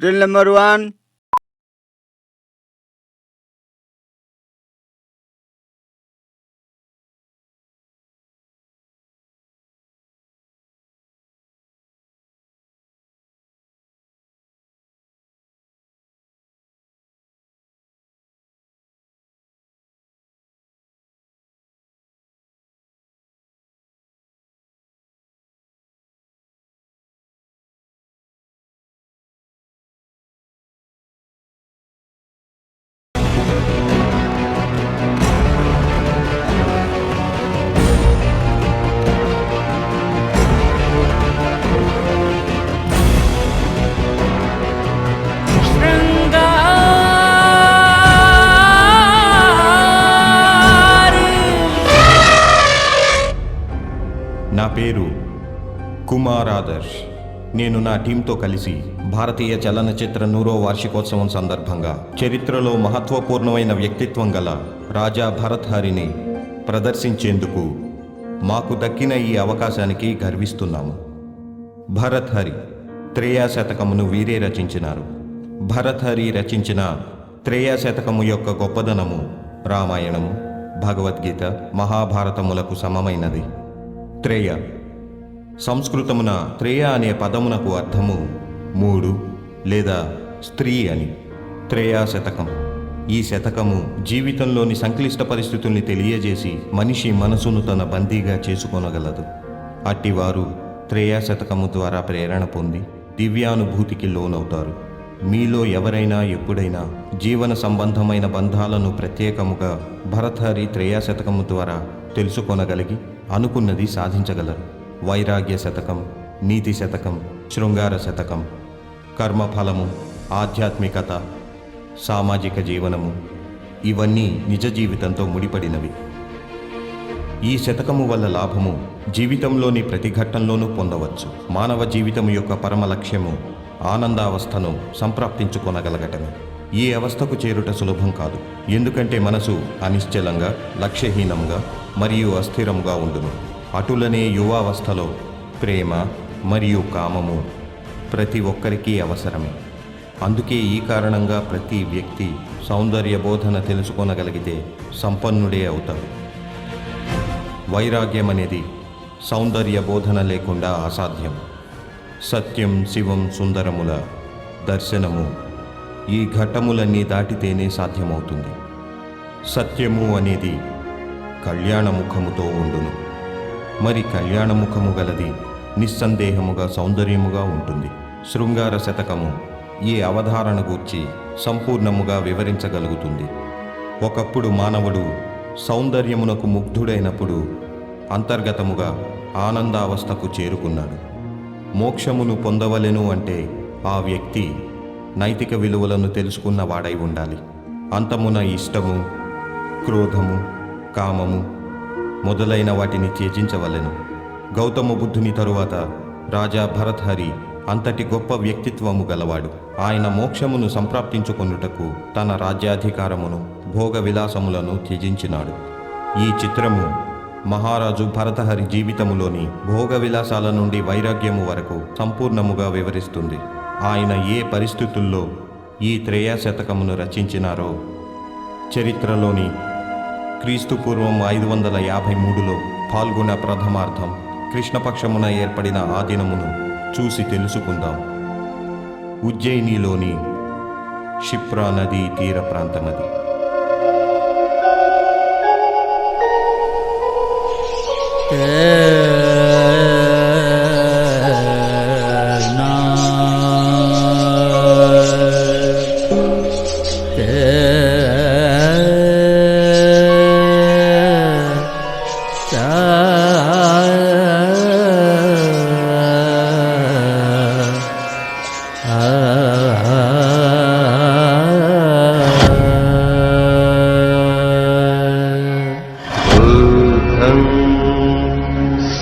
Rule number 1. నా పేరు కుమార్ ఆదర్శ్. నేను నా టీంతో కలిసి భారతీయ చలనచిత్ర 100వ వార్షికోత్సవం సందర్భంగా చరిత్రలో మహత్వపూర్ణమైన వ్యక్తిత్వం గల రాజా భరత్ హరిని ప్రదర్శించేందుకు మాకు దక్కిన ఈ అవకాశానికి గర్విస్తున్నాము. భరత్ హరి త్రేయా శతకమును వీరే రచించినారు. భరత్ హరి రచించిన త్రేయా శతకము యొక్క గొప్పదనము రామాయణము, భగవద్గీత, మహాభారతములకు సమమైనది. త్రేయ సంస్కృతమున త్రేయ అనే పదమునకు అర్థము 3 లేదా స్త్రీ అని. త్రేయా శతకం ఈ శతకము జీవితంలోని సంక్లిష్ట పరిస్థితుల్ని తెలియజేసి మనిషి మనసును తన బందీగా చేసుకొనగలదు. అట్టివారు త్రేయా శతకము ద్వారా ప్రేరణ పొంది దివ్యానుభూతికి లోనవుతారు. మీలో ఎవరైనా ఎప్పుడైనా జీవన సంబంధమైన బంధాలను ప్రత్యేకముగా భరతహరి త్రేయా శతకము ద్వారా తెలుసుకొనగలిగి అనుకున్నది సాధించగలరు. వైరాగ్య శతకం, నీతి శతకం, శృంగార శతకం, కర్మఫలము, ఆధ్యాత్మికత, సామాజిక జీవనము ఇవన్నీ నిజ జీవితంతో ముడిపడినవి. ఈ శతకము వల్ల లాభము జీవితంలోని ప్రతి ఘట్టంలోనూ పొందవచ్చు. మానవ జీవితం యొక్క పరమ లక్ష్యము ఆనందావస్థను సంప్రాప్తించుకొనగలగటమే. ఈ అవస్థకు చేరుట సులభం కాదు. ఎందుకంటే మనసు అనిశ్చలంగా, లక్ష్యహీనంగా మరియు అస్థిరంగా ఉండును. అటులనే యువావస్థలో ప్రేమ మరియు కామము ప్రతి ఒక్కరికి అవసరమే. అందుకే ఈ కారణంగా ప్రతి వ్యక్తి సౌందర్య బోధన తెలుసుకొనగలిగితే సంపన్నుడే అవుతాడు. వైరాగ్యం అనేది సౌందర్య బోధన లేకుండా అసాధ్యం. సత్యం, శివం, సుందరముల దర్శనము ఈ ఘట్టములన్నీ దాటితేనే సాధ్యమవుతుంది. సత్యము అనేది కళ్యాణముఖముతో ఉండును. మరి కళ్యాణముఖము గలది నిస్సందేహముగా సౌందర్యముగా ఉంటుంది. శృంగార శతకము ఈ అవధారణ గూర్చి సంపూర్ణముగా వివరించగలుగుతుంది. ఒకప్పుడు మానవుడు సౌందర్యమునకు ముగ్ధుడైనప్పుడు అంతర్గతముగా ఆనందావస్థకు చేరుకున్నాడు. మోక్షమును పొందవలెను అంటే ఆ వ్యక్తి నైతిక విలువలను తెలుసుకున్న వాడై ఉండాలి. అంతమున ఇష్టము, క్రోధము, కామము మొదలైన వాటిని త్యజించవలెను. గౌతమ బుద్ధుని తరువాత రాజా భరత్ హరి అంతటి గొప్ప వ్యక్తిత్వము గలవాడు. ఆయన మోక్షమును సంప్రాప్తించుకొనుటకు తన రాజ్యాధికారమును, భోగ విలాసములను త్యజించినాడు. ఈ చిత్రము మహారాజు భరతహరి జీవితములోని భోగ విలాసాల నుండి వైరాగ్యము వరకు సంపూర్ణముగా వివరిస్తుంది. ఆయన ఏ పరిస్థితుల్లో ఈ త్రేయా శతకమును రచించినారో చరిత్రలోని క్రీస్తుపూర్వం 553లో పాల్గొన ప్రథమార్థం కృష్ణపక్షమున ఏర్పడిన ఆ దినమును చూసి తెలుసుకుందాం. ఉజ్జయినిలోని క్షిప్రా నదీ తీర ప్రాంతమది.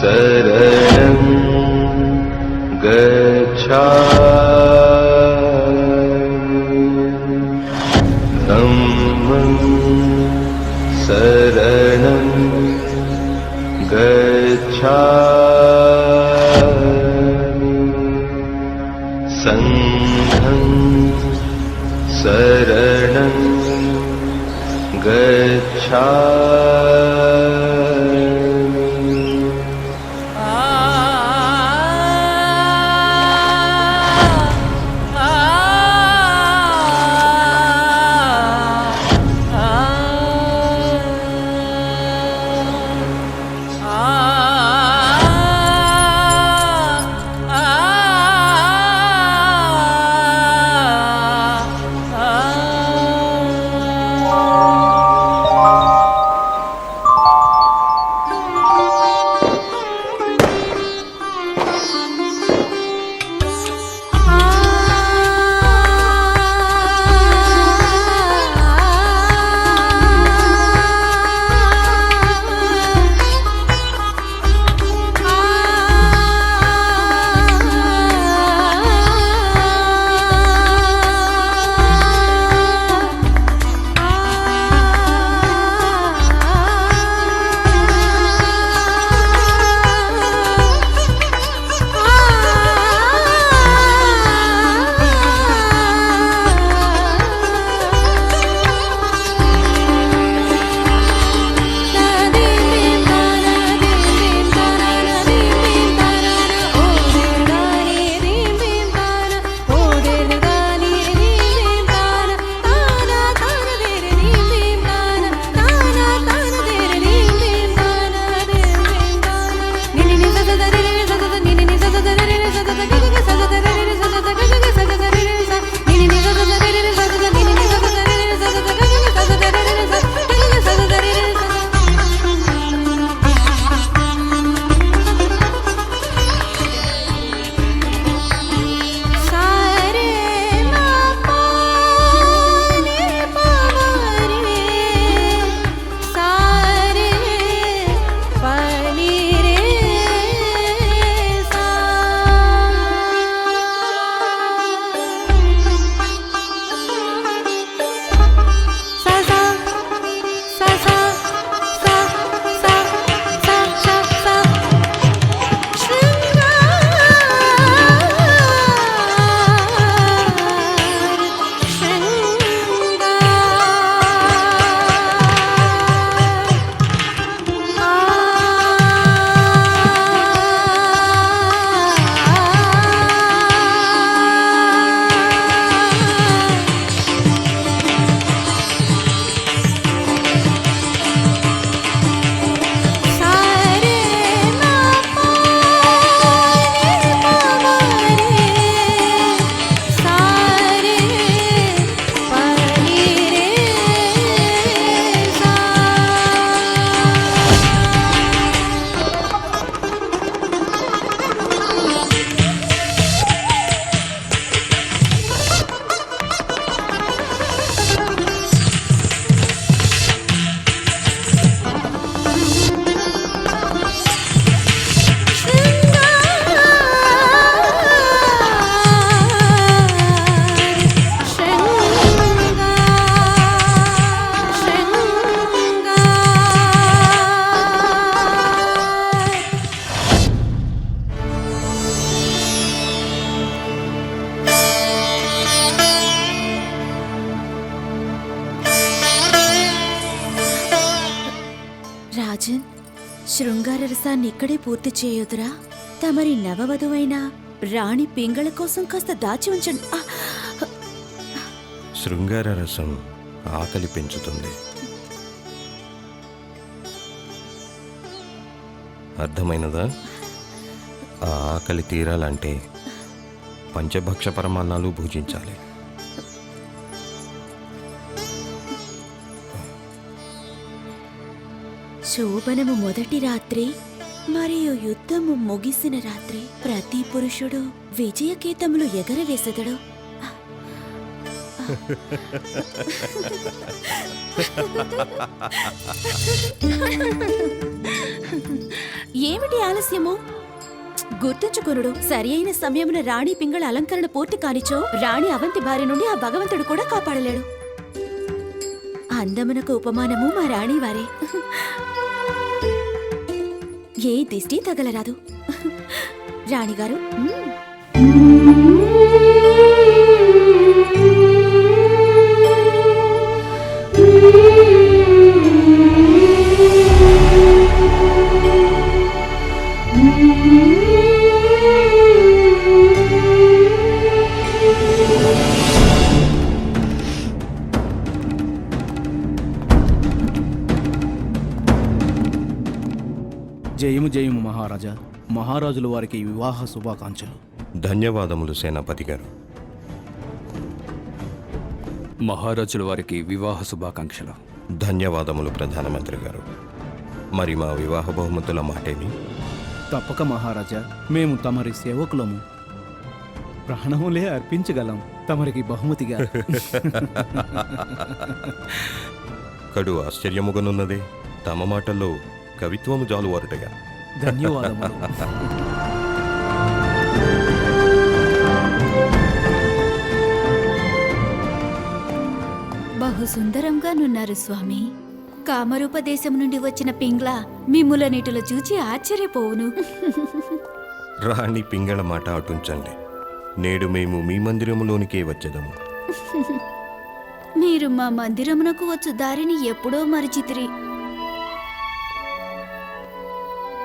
शरणं गच्छामि धम्मं शरणं गच्छामि संघं शरणं गच्छामि। రాజన్, శృంగార రసాన్ని ఇక్కడే పూర్తి చేయొద్దురా. తమరి నవవధువైన రాణి పింగళ కోసం కాస్త దాచి ఉంచండి. శృంగార రసం ఆకలి పెంచుతుంది. అర్థమైనదా? ఆ ఆకలి తీరాలంటే పంచభక్ష పరమాన్నాలు భుజించాలి. శోభనము మొదటి రాత్రి మరియు యుద్ధము ముగిసిన రాత్రి ప్రతి పురుషుడు విజయకేతములు ఎగరవేసెదడు. ఏమిటి ఆలస్యము? గుర్తుంచుకొనుడు. సరి అయిన సమయమున రాణి పింగళ అలంకరణ పూర్తి కానిచో రాణి అవంతి భార్య నుండి ఆ భగవంతుడు కూడా కాపాడలేడు. అందమునకు ఉపమానము మా రాణి వారే. ఏ దిష్టి తగలరాదు. రాణిగారు, జయము జయము మహారాజా. మహారాజుల వారికి వివాహ శుభాకాంక్షలు. ధన్యవాదములు సేనాపతి గారు. మహారాజుల వారికి వివాహ శుభాకాంక్షలు. ధన్యవాదములు ప్రధానమంత్రి గారు. మరి మా వివాహ బహుమతుల మాటేమి? తప్పక మహారాజా, మేము తమరి సేవకులము. ప్రాణములే అర్పించగలం తమరికి బహుమతిగా. కడు ఆశ్చర్యముగనున్నదే. తమ మాటల్లో కవిత్వము జాలువారుటగా. ధన్యవాదములు. బహు సుందరంగా నున్నారు స్వామి. కామరూప దేశం నుండి వచ్చిన పింగ్ళ మిమ్ముల నీటిలో చూచి ఆశ్చర్యపోవును. రాణి పింగళ మాట అటుంచండి. నేడు మేము మీ మందిరములోనికే వచ్చేదము. మీరు మా మందిరమునకు వచ్చు దారిని ఎప్పుడో మరిచితిరి.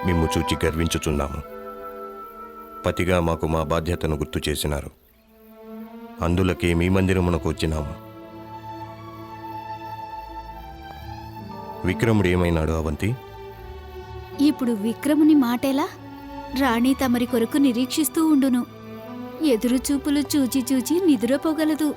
మిమ్ము చూచి గర్వించుచున్నాము. పతిగా మాకు మా బాధ్యతను గుర్తు చేసినారు. అందులకే మీ మందిరమునకు వచ్చినాము. విక్రముడు ఏమైనాడు అవంతి? ఇప్పుడు విక్రముని మాటేలా? రాణి తమరి కొరకు నిరీక్షిస్తూ ఉండును. ఎదురు చూపులు చూచి చూచి నిదురపోగలదు.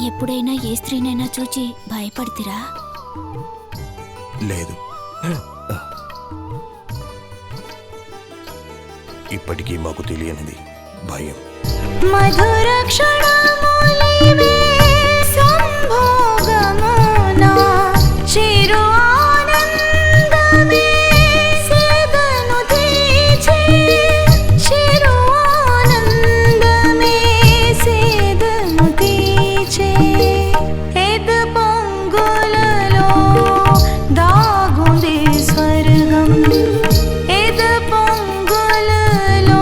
ఎప్పుడైనా ఏ స్త్రీనైనా చూచి భయపడతారా? లేదు. ఇప్పటికీ మాకు తెలియనిది భయం. మధుర క్షణములివే సంభోగమున చిరు ఆనందమే సేదను తీర్చే చిరు ఆనందమే సేదను తీర్చే ఎద పొంగులలో దాగుంది స్వర్గం ఎద పొంగులలో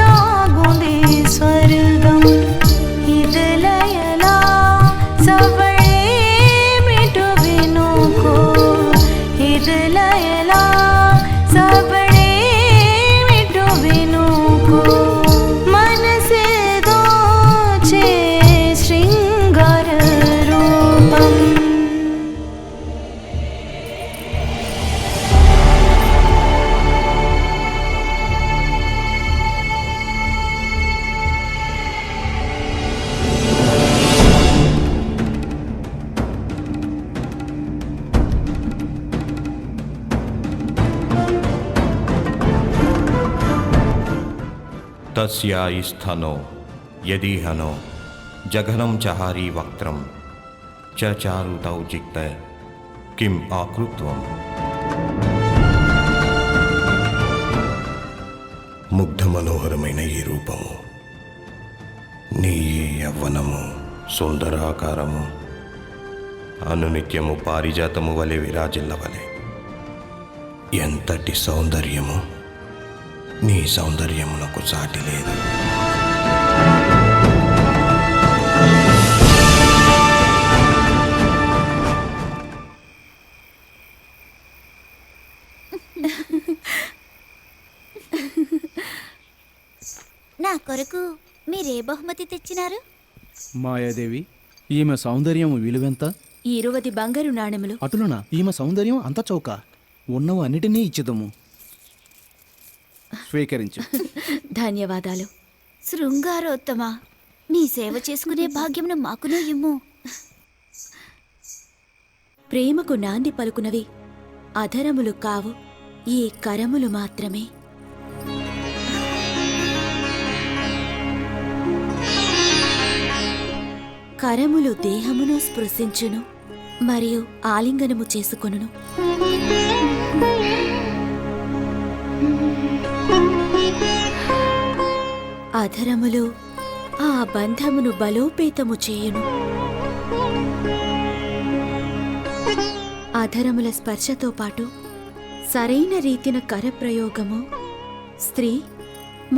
దాగుంది స్వర్గం ఇదలయ తస్యాయి స్థనో యదీహనో జఘనం చహారీ వక్త్రం చారు తౌ జిక్త కిం ఆకృత్వం. ముగ్ధ మనోహరమైన ఈ రూపము, నీ ఈ యవ్వనము, సుందరాకారము అనునిత్యము పారిజాతము వలె విరాజిల్లవలే. ఎంతటి సౌందర్యము! నీ సౌందర్యమునకు సాటి లేదు. నా కొరకు మీరే బహుమతి తెచ్చినారు? మాయాదేవి, ఈమె సౌందర్యం విలువెంత? 20 బంగారు నాణెములు. అటులనా? ఈమె సౌందర్యం అంత చౌక. ఉన్నవు అన్నిటినీ ఇచ్చిదము. స్వీకరించు. ధన్యవాదాలు. శృంగారోత్తమా, నీ సేవ చేసుకునే భాగ్యమును మాకును ఇమ్ము. ప్రేమకు నాంది పలుకునవి అధరములు కావు, ఈ కరములు మాత్రమే. కరములు దేహమును స్పృశించును మరియు ఆలింగనము చేసుకొనును. అధరములు ఆ బంధమును బలోపేతము చేయును. అధరముల స్పర్శతో పాటు సరైన రీతిన కరప్రయోగము స్త్రీ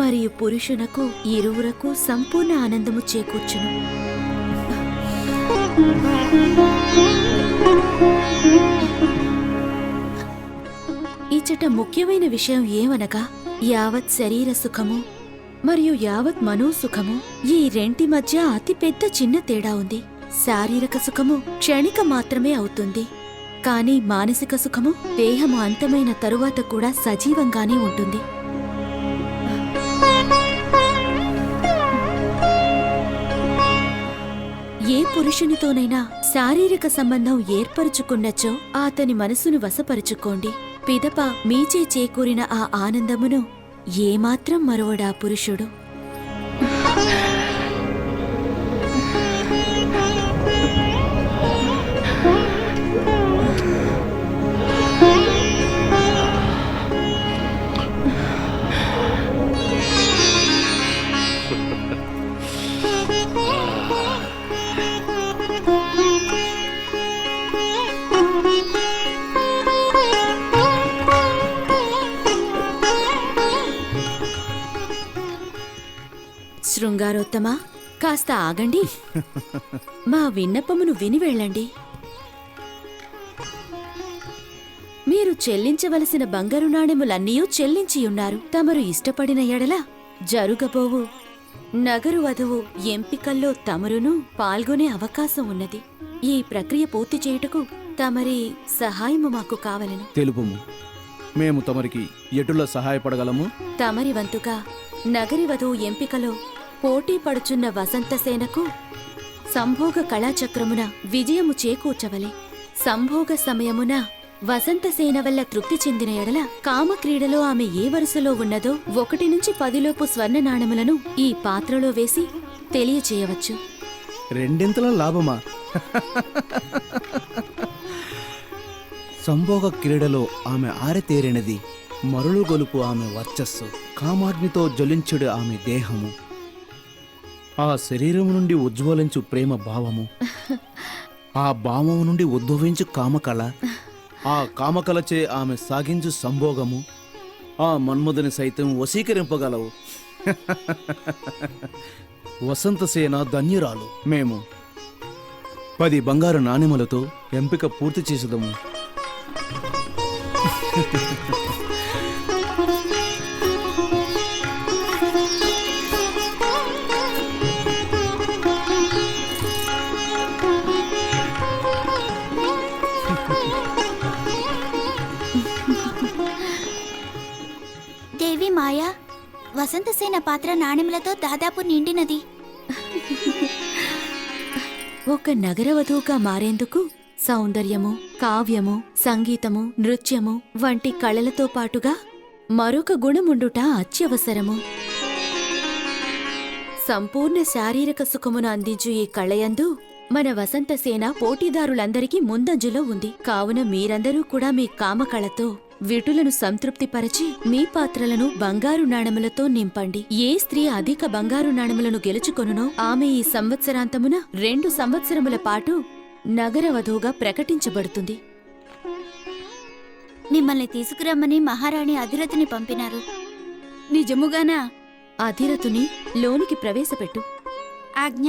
మరియు పురుషునకు ఇరువురకు సంపూర్ణ ఆనందము చేకూర్చును. ఇచ్చట ముఖ్యమైన విషయం ఏమనగా, యావత్ శరీర సుఖము మరియు యావత్ మనోసుఖము, ఈ రెంటి మధ్య అతిపెద్ద చిన్న తేడా ఉంది. శారీరక సుఖము క్షణిక మాత్రమే అవుతుంది, కానీ మానసిక సుఖము దేహము అంతమైన తరువాత కూడా సజీవంగానే ఉంటుంది. ఏ పురుషునితోనైనా శారీరక సంబంధం ఏర్పరుచుకున్నచో అతని మనసును వశపరుచుకోండి. పిదప మీచే చేకూరిన ఆ ఆనందమును ఏమాత్రం మరువడా పురుషుడు. శృంగారోత్తమా, కాస్త ఆగండి. మా విన్నపమును విని వెళ్ళండి. మీరు చెల్లించవలసిన బంగారు నాణెములన్నీ చెల్లించియున్నారు. తమరు ఇష్టపడిన ఎడల జరుగబోవు నగరు వధువు ఎంపికల్లో తమరును పాల్గొనే అవకాశం ఉన్నది. ఈ ప్రక్రియ పూర్తి చేయుటకు తమరి సహాయము మాకు కావలను. తెలుపుము, మేము తమరికి ఎటుల సహాయపడగలము? తమరి వంతుగా నగరి వధువు ఎంపికలో పోటీ పడుచున్న వసంతసేనకు సంభోగ కళాచక్రమున విజయము చేకూర్చవలే. సంభోగ సమయమున వసంతసేన వల్ల తృప్తి చెందిన ఎడల కామక్రీడలో ఆమె ఏ వరుసలో ఉన్నదో 1 నుంచి 10 లోపు స్వర్ణ నాణెములను ఈ పాత్రలో వేసి తెలియచేయవచ్చు. 2 లాభమా? సంభోగ క్రీడలో ఆమె ఆరతేరినది, మరులు గొలుపు ఆమె వర్చస్సు, కామాగ్నితో జ్వలించుడు ఆమె దేహము, ఆ శరీరము నుండి ఉజ్వలించు ప్రేమ భావము, ఆ భావము నుండి ఉద్భవించు కామకళ, ఆ కామకళచే ఆమె సాగించు సంభోగము, ఆ మన్మధుని సైతం వశీకరింపగలవు. వసంతసేన ధన్యురాలు. మేము 10 బంగారు నాణెములతో ఎంపిక పూర్తి చేసేదము. దేవి మాయా, వసంతసేన పాత్ర నాణెములతో దాదాపు నిండినది. ఒక నగరవధువుగా మారేందుకు సౌందర్యము, కావ్యము, సంగీతము, నృత్యము వంటి కళలతో పాటుగా మరొక గుణముండుట అత్యవసరము. సంపూర్ణ శారీరక సుఖమును అందించు ఈ కళయందు మన వసంతసేన పోటీదారులందరికీ ముందంజలో ఉంది. కావున మీరందరూ కూడా మీ కామకళతో విటులను సంతృప్తిపరచి మీ పాత్రలను బంగారు నాణెములతో నింపండి. ఏ స్త్రీ అధిక బంగారు నాణెములను గెలుచుకొనునో ఆమె ఈ సంవత్సరాంతమున 2 సంవత్సరముల పాటు నగరవధువుగా ప్రకటించబడుతుంది. మిమ్మల్ని తీసుకురమ్మని మహారాణి అధిరథిని పంపినారు. నిజముగానా? అధిరథుని లోనికి ప్రవేశపెట్టు. ఆజ్ఞ.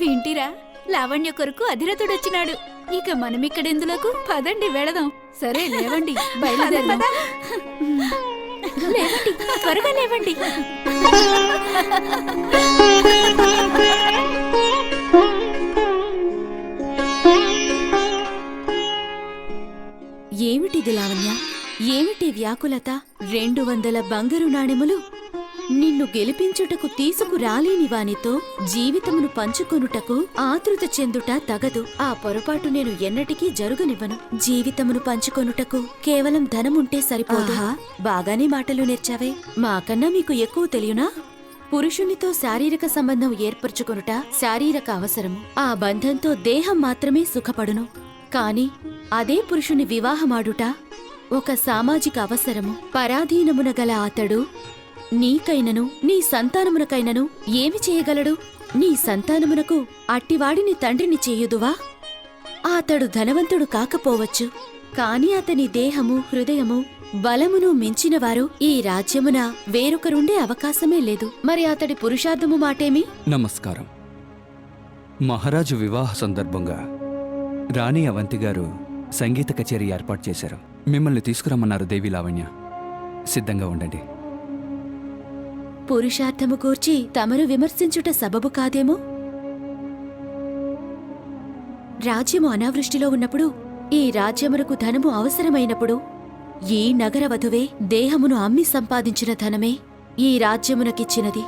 వింటిరా, లావణ్య కొరకు అధిరథుడొచ్చినాడు. ఇక మనమిక్కడెందులకు? పదండి వెళదాం. సరే లేవండి, బయలుదేరదాం. లేవండి, త్వరగా లేవండి. ఏమిటిది లావణ్య? ఏమిటి వ్యాకులత? 200 బంగారు నాణెములు నిన్ను గెలిపించుటకు తీసుకురాలేని వానితో జీవితమును పంచుకొనుటకు ఆతృత చెందుట తగదు. ఆ పొరపాటు నేను ఎన్నటికీ జరుగనివ్వను. జీవితమును పంచుకొనుటకు కేవలం ధనముంటే సరిపోదు. బాగానే మాటలు నేర్చావే. మాకన్నా మీకు ఎక్కువ తెలియనా? పురుషునితో శారీరక సంబంధం ఏర్పరచుకొనుట శారీరక అవసరము. ఆ బంధంతో దేహం మాత్రమే సుఖపడును. కాని అదే పురుషుని వివాహమాడుట ఒక సామాజిక అవసరము. పరాధీనమున గల అతడు నీకైనను నీ సంతానమునకైనను ఏమి చేయగలడు? నీ సంతానమునకు అట్టివాడిని తండ్రిని చేయుదువా? అతడు ధనవంతుడు కాకపోవచ్చు, కాని అతని దేహము, హృదయము, బలమును మించినవారు ఈ రాజ్యమున వేరొకరుండే అవకాశమే లేదు. మరి అతడి పురుషార్థము మాటేమి? నమస్కారం. మహారాజు వివాహ సందర్భంగా రాణి అవంతి గారు సంగీత కచేరీ ఏర్పాటు చేశారు. మిమ్మల్ని తీసుకురమ్మన్నారు దేవి లావణ్య. సిద్ధంగా ఉండండి. పురుషార్థము కూర్చి తమరు విమర్శించుట సబబు కాదేమో. రాజ్యము అనావృష్టిలో ఉన్నప్పుడు, ఈ రాజ్యమునకు ధనము అవసరమైనప్పుడు ఈ నగర వధువే దేహమును అమ్మి సంపాదించిన ధనమే ఈ రాజ్యమునకిచ్చినది.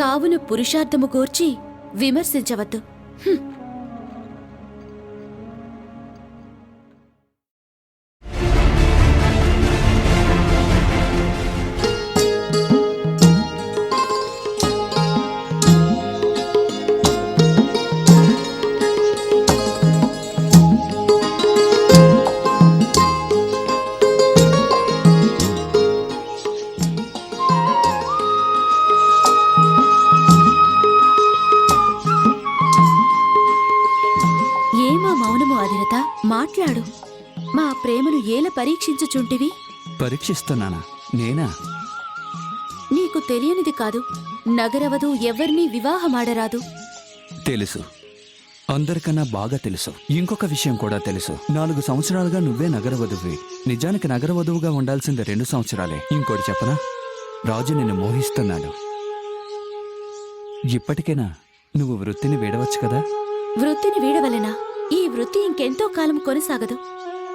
కావున పురుషార్థము కూర్చి విమర్శించవద్దు. మాట్లాడు. మా ప్రేమను ఏల పరీక్షించుచుంటివి? పరీక్షిస్తున్నానా? నేనా? నీకు తెలియనిది కాదు. నగరవధు ఎవ్వరినీ వివాహమాడరాదు. తెలుసు, అందరికన్నా బాగా తెలుసు. ఇంకొక విషయం కూడా తెలుసు. 4 సంవత్సరాలుగా నువ్వే నగరవధువి. నిజానికి నగరవధువుగా ఉండాల్సింది 2 సంవత్సరాలే. ఇంకోటి చెప్పనా? రాజు నిన్ను మోహిస్తున్నాడు. ఇప్పటికైనా నువ్వు వృత్తిని వీడవచ్చు కదా? వృత్తిని వీడవలెనా? ఈ వృత్తి ఇంకెంతో కాలం కొనసాగదు.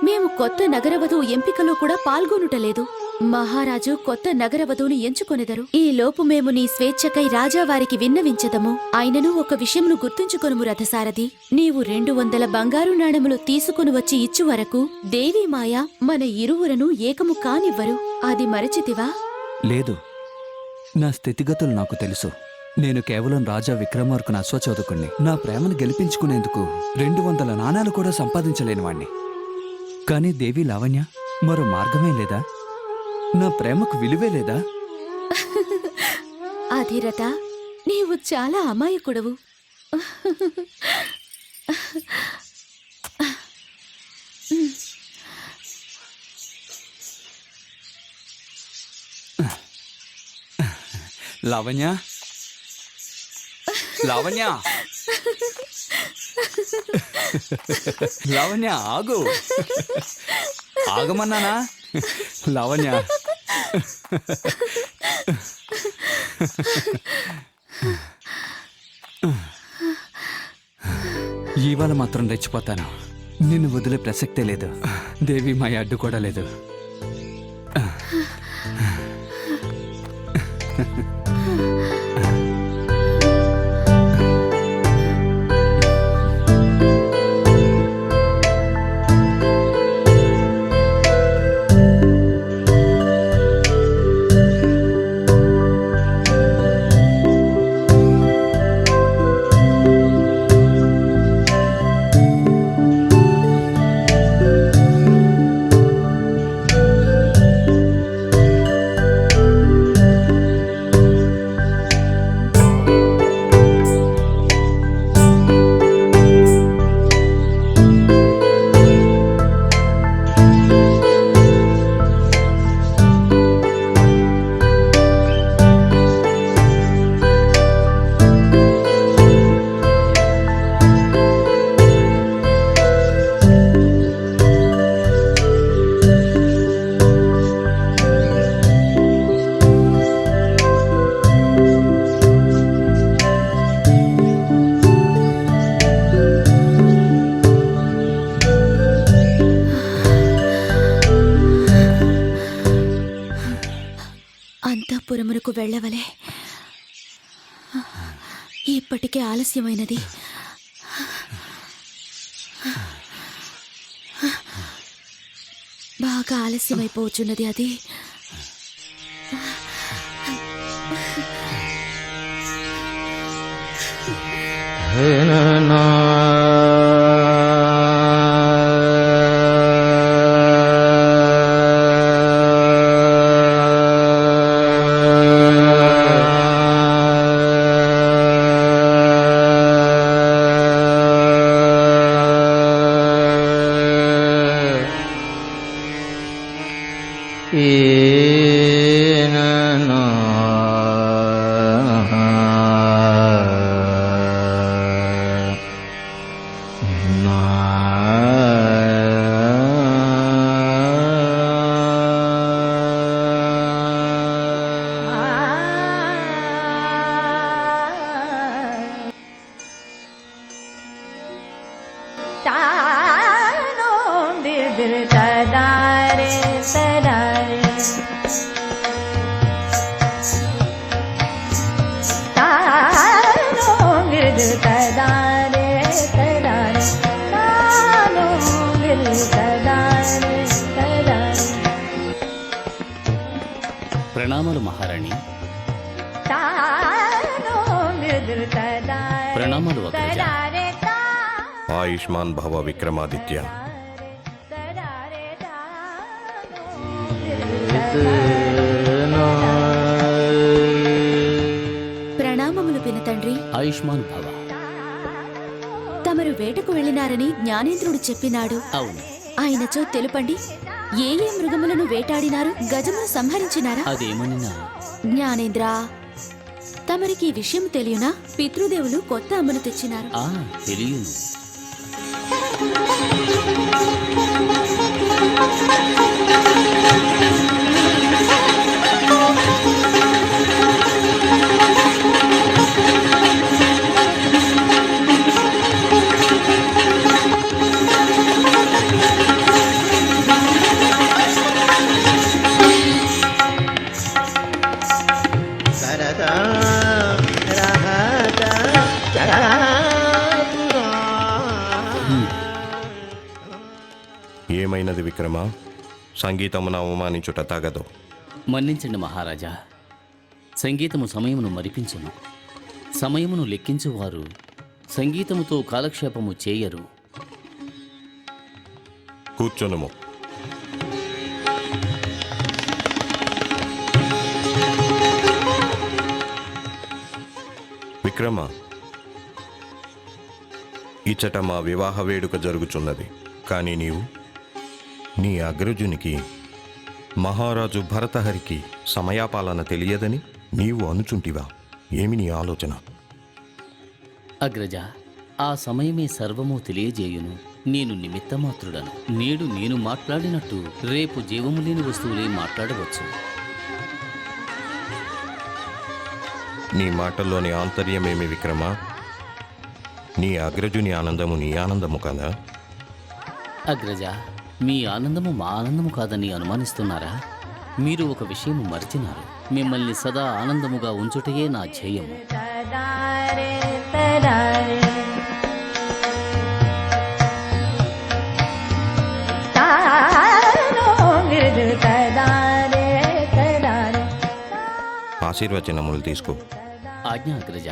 మేము కొత్త నగరవధువు ఎంపికలో కూడా పాల్గొనుటలేదు. మహారాజు కొత్త నగరవధువును ఎంచుకొనెదరు. ఈ లోపు మేము నీ స్వేచ్ఛకై రాజావారికి విన్నవించదము. ఆయనను ఒక విషయమును గుర్తుంచుకొనుము రథసారథి. నీవు 200 బంగారు నాణెములు తీసుకుని వచ్చి ఇచ్చు వరకు దేవీమాయ మన ఇరువురను ఏకము కానివ్వరు. అది మరచితివా? లేదు, నా స్థితిగతులు నాకు తెలుసు. నేను కేవలం రాజా విక్రమార్కుని అశ్వచోదకుణ్ణి. నా ప్రేమను గెలిపించుకునేందుకు 200 నాణాలు కూడా సంపాదించలేనివాణ్ణి. కానీ దేవి లావణ్య, మరో మార్గమే లేదా? నా ప్రేమకు విలువే లేదా? అధిరథ, నీవు చాలా అమాయకుడవు. లావణ్య, లావణ్య, లావణ్య, ఆగు. ఆగమన్నానా? లావణ్య, ఇవాళ మాత్రం రెచ్చిపోతాను. నిన్ను వదిలే ప్రసక్తే లేదు. దేవి మాయ అడ్డు కూడా లేదు. వెళ్ళవలే. ఇప్పటికే ఆలస్యమైనది. బాగా ఆలస్యమైపోచున్నది. అది ప్రణామాలు మహారాణి. ప్రణామాలు అగ్రజ. ఆయుష్మాన్ భవ విక్రమాదిత్య. ప్రణామములు పినతండ్రి. ఆయుష్మాన్ భవ. తమరు వేటకు వెళ్ళినారని జ్ఞానేంద్రుడు చెప్పినాడు. అవును. ఆయనచో తెలుపండి, ఏ ఏ మృగములను వేటాడినారు? గజమును సంహరించినారా? అదేమనినా జ్ఞానేంద్ర, తమరికి ఈ విషయం తెలియనా? పితృదేవులు కొత్త అమ్మను తెచ్చినారు. తెలియను. ఏమైనది విక్రమ? సంగీతమును అవమానించుట తగదు. మన్నించండి మహారాజా. సంగీతము సమయమును మరిపించును. సమయమును లెక్కించువారు సంగీతముతో కాలక్షేపము చేయరు. కూర్చొనుము. విక్రమ, ఇచ్చట మా వివాహ వేడుక జరుగుచున్నది. కానీ నీవు నీ అగ్రజునికి మహారాజు భరతహరికి సమయాపాలన తెలియదని నీవు అనుచుంటివా? ఏమి నీ ఆలోచన? అగ్రజ, ఆ సమయమే సర్వము తెలియజేయును. నేను నిమిత్తమాత్రుడను. నేడు నేను మాట్లాడినట్టు రేపు జీవము లేని వస్తువులే మాట్లాడవచ్చు. నీ మాటల్లోని ఆంతర్యమేమి విక్రమ? నీ అగ్రజుని ఆనందము నీ ఆనందము కదా? అగ్రజ, మీ ఆనందము మా ఆనందము కాదని అనుమానిస్తున్నారా? మీరు ఒక విషయము మరిచినారు. మిమ్మల్ని సదా ఆనందముగా ఉంచుటయే నా ధ్యేయము. ఆశీర్వచనములు తీసుకో. ఆజ్ఞ అగ్రజ.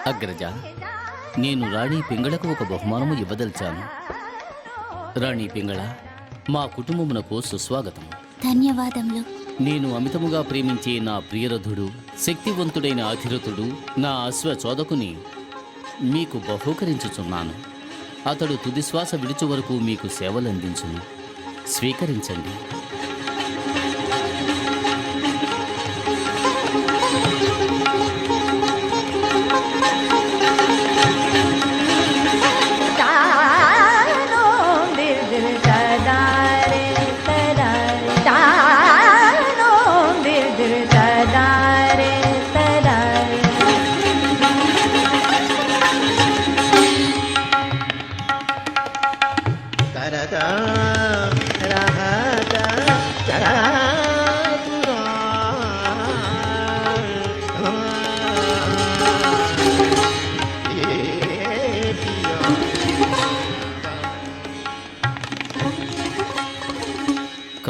అగ్రజ, నేను రాణి పింగళకు ఒక బహుమానము ఇవ్వదలిచాను. రాణి పింగళ, మా కుటుంబమునకు సుస్వాగతము. ధన్యవాదములు. నేను అమితముగా ప్రేమించే నా ప్రియరథుడు, శక్తివంతుడైన అధిరథుడు, నా అశ్వచోదకుని మీకు బహూకరించుచున్నాను. అతడు తుదిశ్వాస విడుచు వరకు మీకు సేవలందించును. స్వీకరించండి.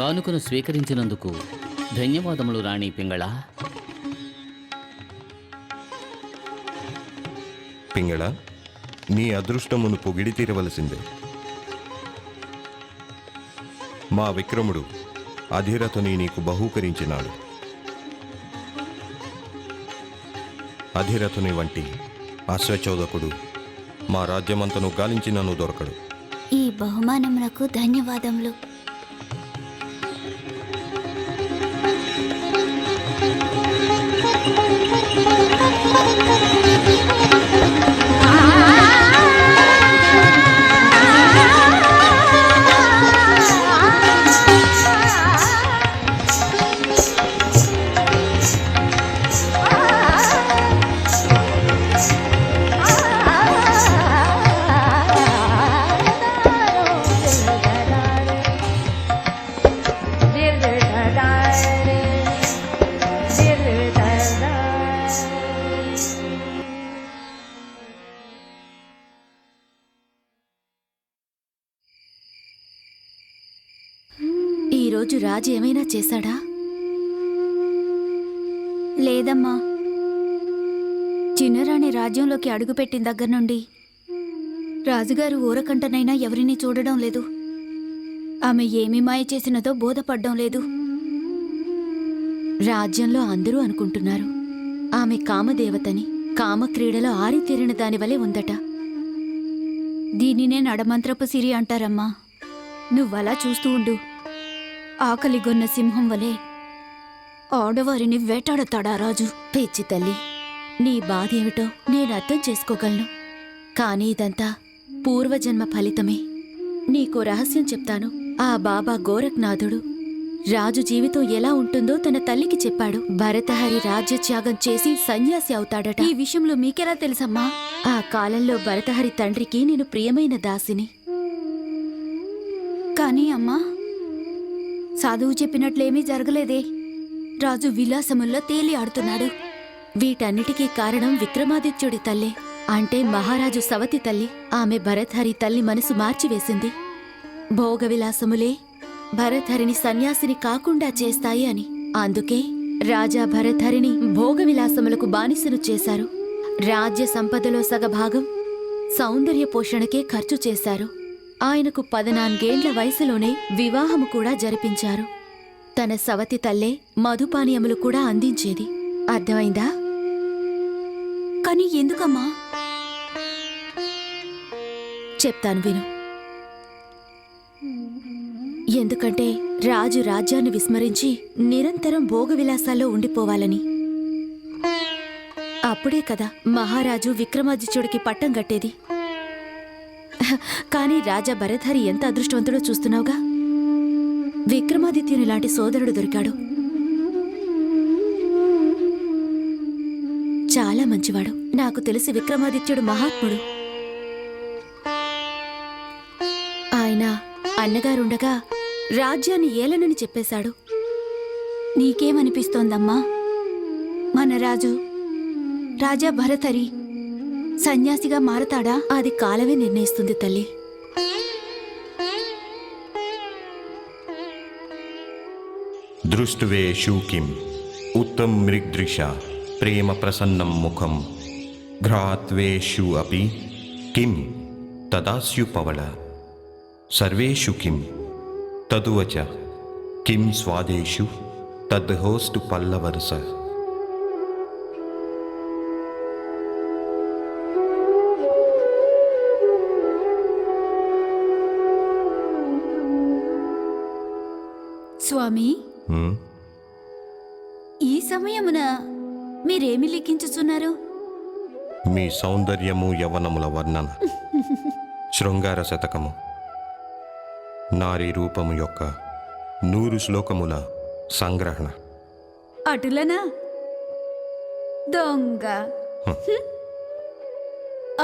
కానుకను స్వీకరించినందుకు ధన్యవాదములు రాణి పింగళ. పింగళ, నీ అదృష్టమును పొగిడి తీరవలసిందే. మా విక్రముడు అధిరథుని నీకు బహూకరించినాడు. అధిరథుని వంటి అశ్వచోదకుడు మా రాజ్యమంతను గాలించినను దొరకడు. ఈ బహుమానములకు ధన్యవాదములు. ఈరోజు రాజు ఏమైనా చేశాడా? లేదమ్మా. చిన్నరాణి రాజ్యంలోకి అడుగుపెట్టిన దగ్గర నుండి రాజుగారు ఊరకంటనైనా ఎవరినీ చూడడం లేదు. ఆమె ఏమి మాయ చేసినదో బోధపడ్డం లేదు. రాజ్యంలో అందరూ అనుకుంటున్నారు ఆమె కామదేవతని. కామక్రీడలో ఆరితేరిన దానివలే ఉందట. దీనినే నడమంత్రపు సిరి అంటారమ్మా. నువ్వలా చూస్తూ ఉండు. ఆకలిగొన్న సింహం వలె ఆడవారిని వేటాడతాడా రాజు. పిచ్చి తల్లి, నీ బాధేమిటో నేను అర్థం చేసుకోగలను. కానీ ఇదంతా పూర్వజన్మ ఫలితమే. నీకో రహస్యం చెప్తాను. ఆ బాబా గోరఖ్నాథుడు రాజు జీవితం ఎలా ఉంటుందో తన తల్లికి చెప్పాడు. భరతహరి రాజ్యత్యాగం చేసి సన్యాసి అవుతాడట. ఈ విషయంలో మీకెలా తెలుసమ్మా? ఆ కాలంలో భరతహరి తండ్రికి నేను ప్రియమైన దాసిని. కానీ అమ్మా, సాధువు చెప్పినట్లేమీ జరగలేదే. రాజు విలాసముల్లో తేలి ఆడుతున్నాడు. వీటన్నిటికీ కారణం విక్రమాదిత్యుడి తల్లే, అంటే మహారాజు సవతి తల్లి. ఆమె భరతహరి తల్లి మనసు మార్చివేసింది. భోగవిలాసములే భరతహరిని సన్యాసిని కాకుండా చేస్తాయి అని. అందుకే రాజా భరతహరిని భోగవిలాసములకు బానిసను చేశారు. రాజ్య సంపదలో సగభాగం సౌందర్య పోషణకే ఖర్చు చేశారు. ఆయనకు 14 వయసులోనే వివాహము కూడా జరిపించారు. తన సవతి తల్లే మధుపానీయములు కూడా అందించేది. అర్థమైందా? కానీ ఎందుకమ్మా? చెప్తాను విను. ఎందుకంటే రాజు రాజ్యాన్ని విస్మరించి నిరంతరం భోగవిలాసాల్లో ఉండిపోవాలని. అప్పుడే కదా మహారాజు విక్రమాదిత్యుడికి పట్టం కట్టేది. కానీ రాజా భరతహరి ఎంత అదృష్టవంతుడో చూస్తున్నావుగా. విక్రమాదిత్యుని లాంటి సోదరుడు దొరికాడు. చాలా మంచివాడు. నాకు తెలిసి విక్రమాదిత్యుడు మహాత్ముడు. ఆయన అన్నగారుండగా రాజ్యాన్ని ఏలనని చెప్పేశాడు. నీకేమనిపిస్తోందమ్మా? మన రాజా భరతహరి సన్యాసిగా మారతాడా? అది కాలమే నిర్ణయిస్తుంది తల్లి. దృష్టువేషు కిం ఉత్తం మృగ్దృశ ప్రేమ ప్రసన్నం ముఖం ఘ్రాత్వేషు అపి కిం తదాస్యు పవళ సర్వేషు కిం తదువచ కిం స్వాదేషు తద్హోస్తు పల్లవరస. స్వామి, ఈ సమయమున మీరేమి లిఖించుచున్నారు? మీ సౌందర్యము యవనముల వర్ణన. శృంగార శతకము. నారీ రూపము యొక్క 100 శ్లోకముల సంగ్రహణ. అటులనా? దొంగ!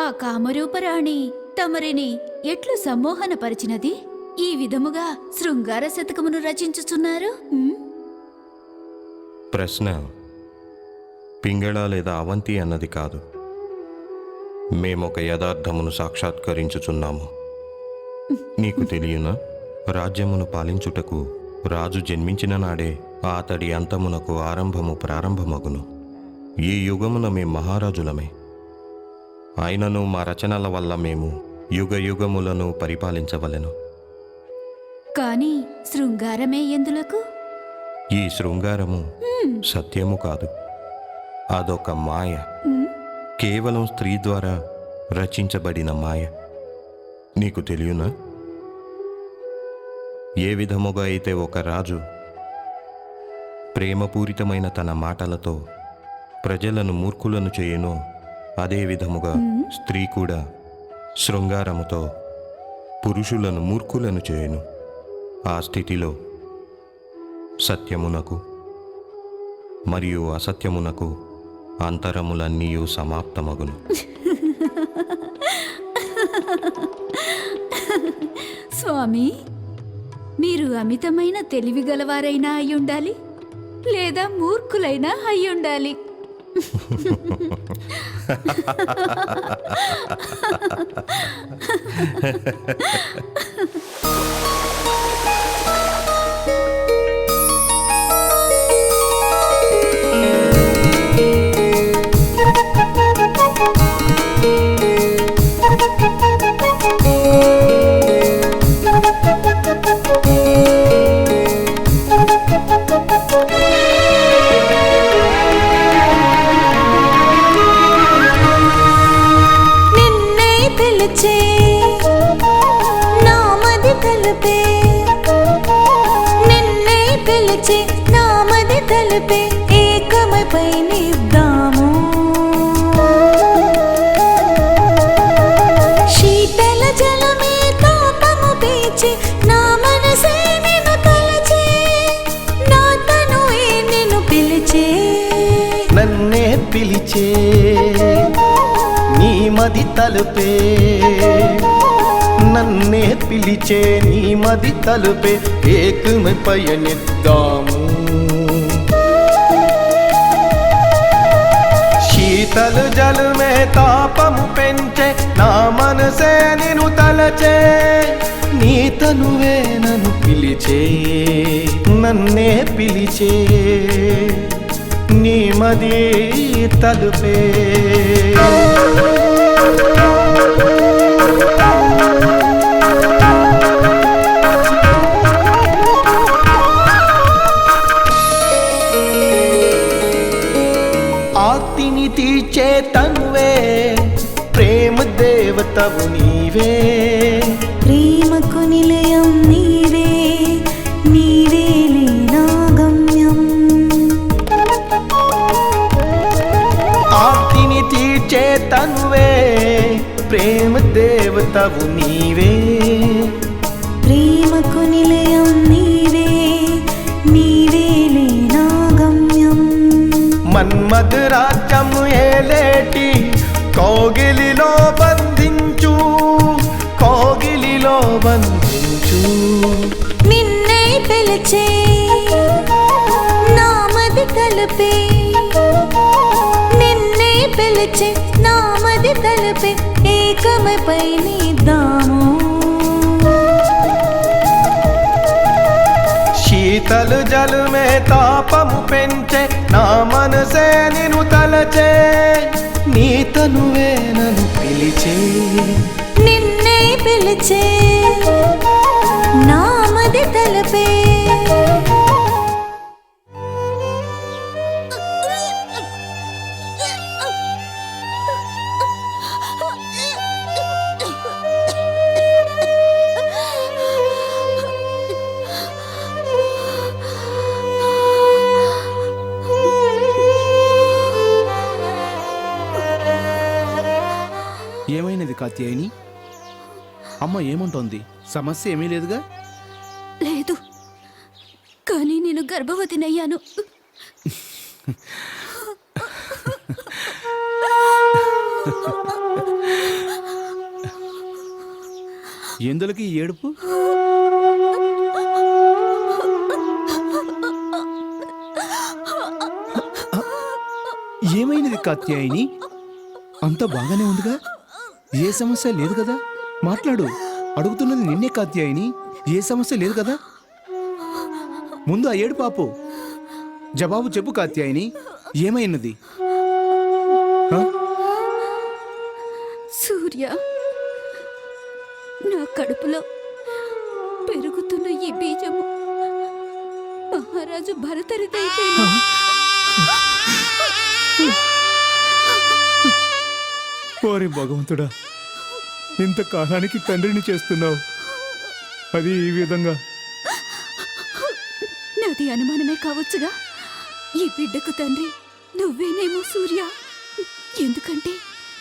ఆ కామరూపరాణి తమరిని ఎట్లు సమ్మోహనపరిచినది? ఈ విధముగా శృంగార శతకమును రచించుచున్నారు. ప్రశ్న పింగళ లేదా అవంతి అన్నది కాదు. మేమొక యథార్థమును సాక్షాత్కరించుచున్నాము. నీకు తెలియనా? రాజ్యమును పాలించుటకు రాజు జన్మించిన నాడే అతడి అంతమునకు ఆరంభము ప్రారంభమగును. ఈ యుగమున మేం మహారాజులమే. అయినను మా రచనల వల్ల మేము యుగ యుగములను పరిపాలించవలెను. కానీ శృంగారమే ఎందులకు? ఈ శృంగారము సత్యము కాదు, అదొక మాయ. కేవలం స్త్రీ ద్వారా రచించబడిన మాయ. నీకు తెలియనా? ఏ విధముగా అయితే ఒక రాజు ప్రేమపూరితమైన తన మాటలతో ప్రజలను మూర్ఖులను చేయునో, అదే విధముగా స్త్రీ కూడా శృంగారముతో పురుషులను మూర్ఖులను చేయును. ఆ స్థితిలో సత్యమునకు మరియు అసత్యమునకు అంతరములన్నీ సమాప్తమగును. స్వామి, మీరు అమితమైన తెలివి గలవారైనా అయ్యుండాలి, లేదా మూర్ఖులైనా అయ్యుండాలి. నిన్నే పిలిచే నామది తలుపే, నిన్నే పిలిచే నామది తలుపే, ఏకమైపై నిద్దాము. శీతల జలమే తాపము పీచి నా మనసే నిన్ను తలచే, నా తనువే నిన్ను పిలిచే. నన్నే పిలిచే నీ మది తలుపే, నన్నే పిలిచే నీ మది తలుపే, ఏకమై పయనిద్దాము. శీతల జలమే తాపము పెంచే నా మనసే నిన్ను తలచే, నీ తనువే నన్ను పిలిచే. నన్నే పిలిచే నీ మది తలుపే. ఆర్తిని తీర్చే తనువే, ప్రేమ దేవతవు నీవే. ప్రేమకు నిలయం నీవే, నీవే నా గమ్యం. ఆర్తిని తీర్చే తనువే, ప్రేమ దేవతవు నీవే. ప్రేమకు నిలయం నీవే, నీవే నా గమ్యం. మన్మథ రాజ్యము ఏలేటి కోగిలిలో బంధించు, కోగిలిలో బంధించు. నిన్నే పిలిచే నామది తలుపే, నిన్నే పిలిచే నామది తలుపే, ఏకమైపై నిద్దాము. శీతల జలమే తాపము పెంచే నా మనసే నిన్ను తలచే, నీ తనువే నన్ను పిలిచే. నిన్నే పిలిచే నామది తలుపే. ఏమైనది కాత్యాయని? అమ్మ ఏమంటోంది? సమస్య ఏమీ లేదుగా? లేదు, కానీ నేను గర్భవతినయ్యాను. ఎందులకి ఈ ఏడుపు? ఏమైనది కాత్యాయని? అంత బాగానే ఉందిగా? ఏ సమస్య లేదు కదా? మాట్లాడు. అడుగుతున్నది నిన్నే కాత్యాయని. ఏ సమస్య లేదు కదా? ముందు ఆ ఏడు పాపు జవాబు చెప్పు కాత్యాయని, ఏమైనది? ఆ? సూర్య, నా కడుపులో పెరుగుతున్న ఈ బీజము మహారాజు భరతరిదైతేనా? ఓరి భగవంతుడా, ఇంత కాలానికి తండ్రిని చేస్తున్నావు, అది ఈ విధంగా. నాది అనుమానమే కావచ్చుగా. ఈ బిడ్డకు తండ్రి నువ్వేనేమో సూర్య. ఎందుకంటే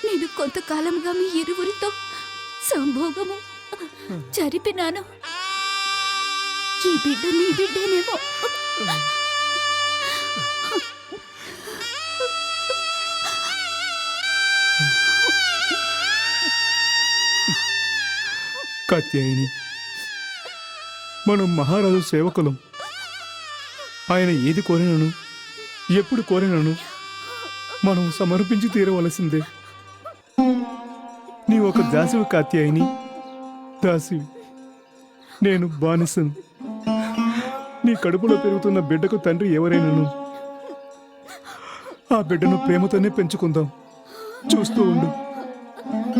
నేను కొంతకాలంగా మీ ఇరువురితో సంభోగము జరిపినాను. ఈ బిడ్డ నీ బిడ్డేనేమో. కాత్యాయని, మనం మహారాజు సేవకులం. ఆయన ఏది కోరినను ఎప్పుడు కోరినను మనం సమర్పించి తీరవలసిందే. నీ ఒక దాసివి కాత్యాయని, దాసివి. నేను బానిసను. నీ కడుపులో పెరుగుతున్న బిడ్డకు తండ్రి ఎవరైనాను. ఆ బిడ్డను ప్రేమతోనే పెంచుకుందాం. చూస్తూ ఉండు.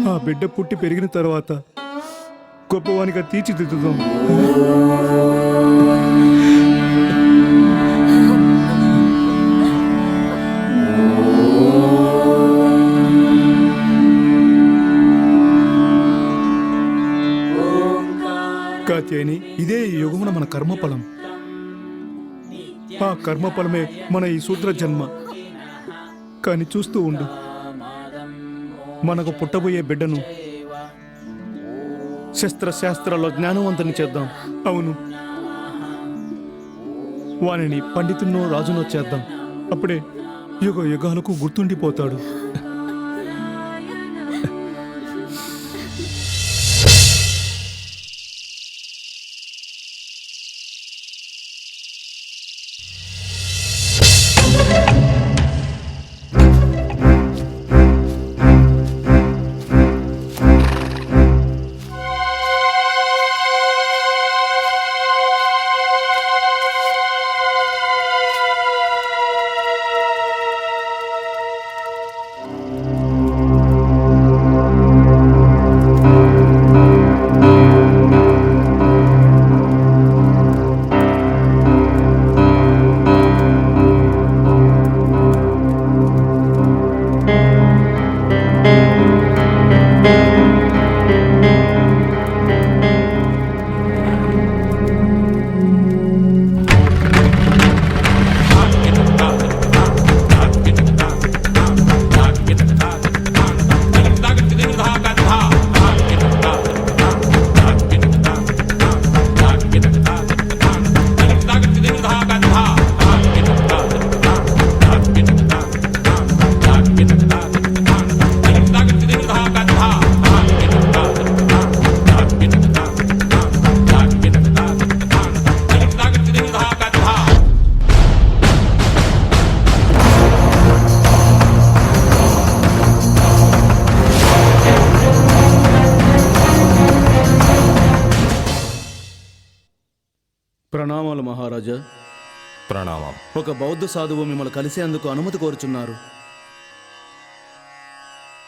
ఆ బిడ్డ పుట్టి పెరిగిన తర్వాత గొప్పవానిగా తీర్చిదిద్దుదాం. కాత్యాయని, ఇదే ఈ యుగమున మన కర్మఫలం. ఆ కర్మఫలమే మన ఈ శూద్ర జన్మ. కానీ చూస్తూ ఉండు, మనకు పుట్టబోయే బిడ్డను శస్త్రశాస్త్రాల్లో జ్ఞానవంతుని చేద్దాం. అవును, వానిని పండితున్నో రాజునో చేద్దాం. అప్పుడే యుగ యుగాలకు గుర్తుండిపోతాడు. ప్రణామాలు మహారాజా. ప్రణామం. ఒక బౌద్ధ సాధువు మిమ్మల్ని కలిసేందుకు అనుమతి కోరుచున్నారు.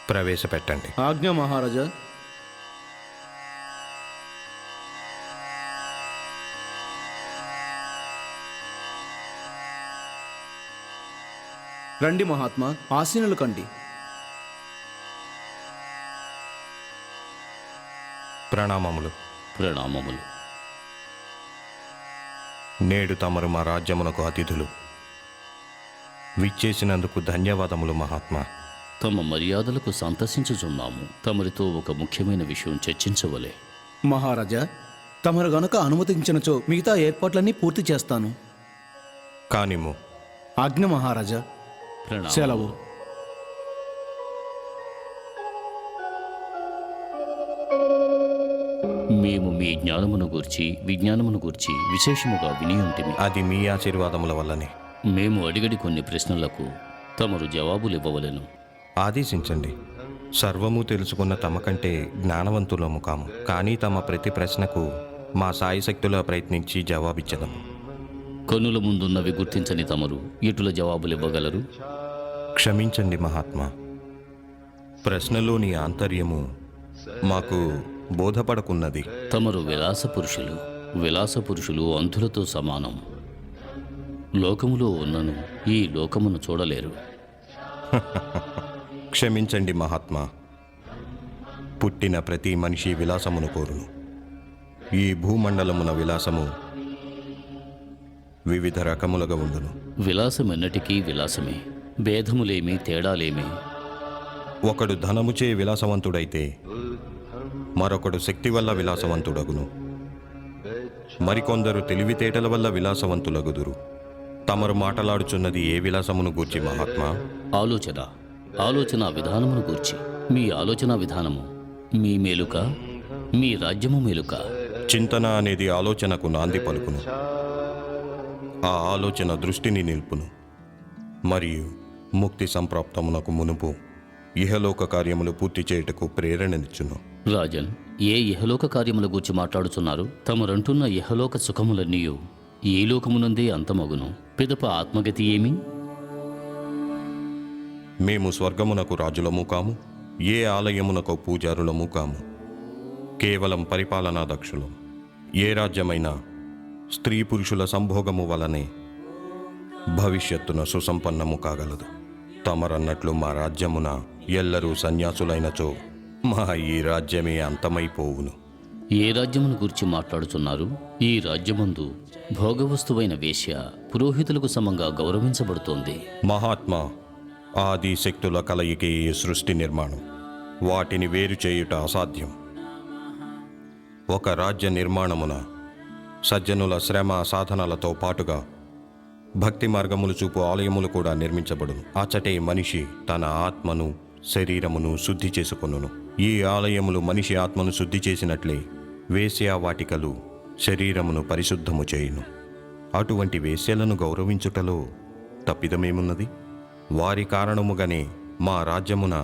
ప్రవేశపెట్టండి. ఆజ్ఞ మహారాజా. రండి మహాత్మా, ఆసీనులు కండి. ప్రణామములు. ప్రణామములు. నేడు తమరు మా రాజ్యమునకు అతిథులు. విచ్చేసినందుకు ధన్యవాదములు మహాత్మా. తమ మర్యాదలకు సంతసించుచున్నాము. తమరితో ఒక ముఖ్యమైన విషయం చర్చించవలే. మహారాజా, తమరు గనుక అనుమతించినచో మిగతా ఏర్పాట్లన్నీ పూర్తి చేస్తాను. కానిము. ఆజ్ఞ మహారాజా. ప్రణామములు. సెలవు. మేము మీ జ్ఞానమును గూర్చి విజ్ఞానమును గూర్చి విశేషముగా వినియుంటిమి. అది మీ ఆశీర్వాదముల వల్లనే. మేము అడిగడి కొన్ని ప్రశ్నలకు తమరు జవాబులు ఇవ్వవలెను. ఆదేశించండి. సర్వము తెలుసుకున్న తమ కంటే జ్ఞానవంతులము కాము. కానీ తమ ప్రతి ప్రశ్నకు మా సాయశక్తులా ప్రయత్నించి జవాబిచ్చదము. కన్నుల ముందున్నవి గుర్తించని తమరు ఎటుల జవాబులివ్వగలరు? క్షమించండి మహాత్మా, ప్రశ్నలోని ఆంతర్యము మాకు బోధపడకున్నది. తమరు విలాస పురుషులు అంధులతో సమానం. లోకములో ఉన్నను ఈ లోకమును చూడలేరు. క్షమించండి మహాత్మా, పుట్టిన ప్రతి మనిషి విలాసమును కోరును. ఈ భూమండలమున విలాసము వివిధ రకములుగా ఉండును. విలాసమెన్నటికీ విలాసమే, భేదములేమి తేడాలేమి. ఒకడు ధనముచే విలాసవంతుడైతే మరొకడు శక్తి వల్ల విలాసవంతుడగును. మరికొందరు తెలివితేటల వల్ల విలాసవంతులగుదురు. తమరు మాటలాడుచున్నది ఏ విలాసమును గూర్చి మహాత్మా? ఆలోచన విధానమును గూర్చి. మీ ఆలోచన విధానము మీ మేలుక, మీ రాజ్యము మేలుక? చింతన అనేది ఆలోచనకు నాంది పలుకును. ఆ ఆలోచన దృష్టిని నిలుపును మరియు ముక్తి సంప్రాప్తమునకు మునుపు ఇహలోక కార్యములు పూర్తి చేయుటకు ప్రేరణనిచ్చును. రాజన్, ఏ ఇహలోక కార్యముల గూర్చి మాట్లాడుచున్నారు? తమరంటున్న ఇహలోక సుఖములన్నీయు ఈ లోకమునందే అంతమగును. పిదప ఆత్మగతి ఏమి? మేము స్వర్గమునకు రాజులము కాము, ఏ ఆలయమునకు పూజారులము కాము. కేవలం పరిపాలనా దక్షులం. ఏ రాజ్యమైనా స్త్రీ పురుషుల సంభోగము వలనే భవిష్యత్తున సుసంపన్నము కాగలదు. తమరన్నట్లు మా రాజ్యమున ఎల్లరూ సన్యాసులైనచో మా ఈ రాజ్యమే అంతమైపోవును. ఏ రాజ్యమును గురించి మాట్లాడుచున్నారు? ఈ రాజ్యమందు భోగవస్తువైన వేశ్య పురోహితులకు సమంగా గౌరవించబడుతోంది. మహాత్మా, ఆది శక్తుల కలయికే ఈ సృష్టి నిర్మాణం. వాటిని వేరు చేయుట అసాధ్యం. ఒక రాజ్య నిర్మాణమున సజ్జనుల శ్రమ సాధనలతో పాటుగా భక్తి మార్గములు చూపు ఆలయములు కూడా నిర్మించబడును. అచటే మనిషి తన ఆత్మను శరీరమును శుద్ధి చేసుకొనును. ఈ ఆలయములు మనిషి ఆత్మను శుద్ధి చేసినట్లే వేశ్యావాటికలు శరీరమును పరిశుద్ధము చేయును. అటువంటి వేశ్యలను గౌరవించుటలో తప్పిదమేమున్నది? వారి కారణముగానే మా రాజ్యమున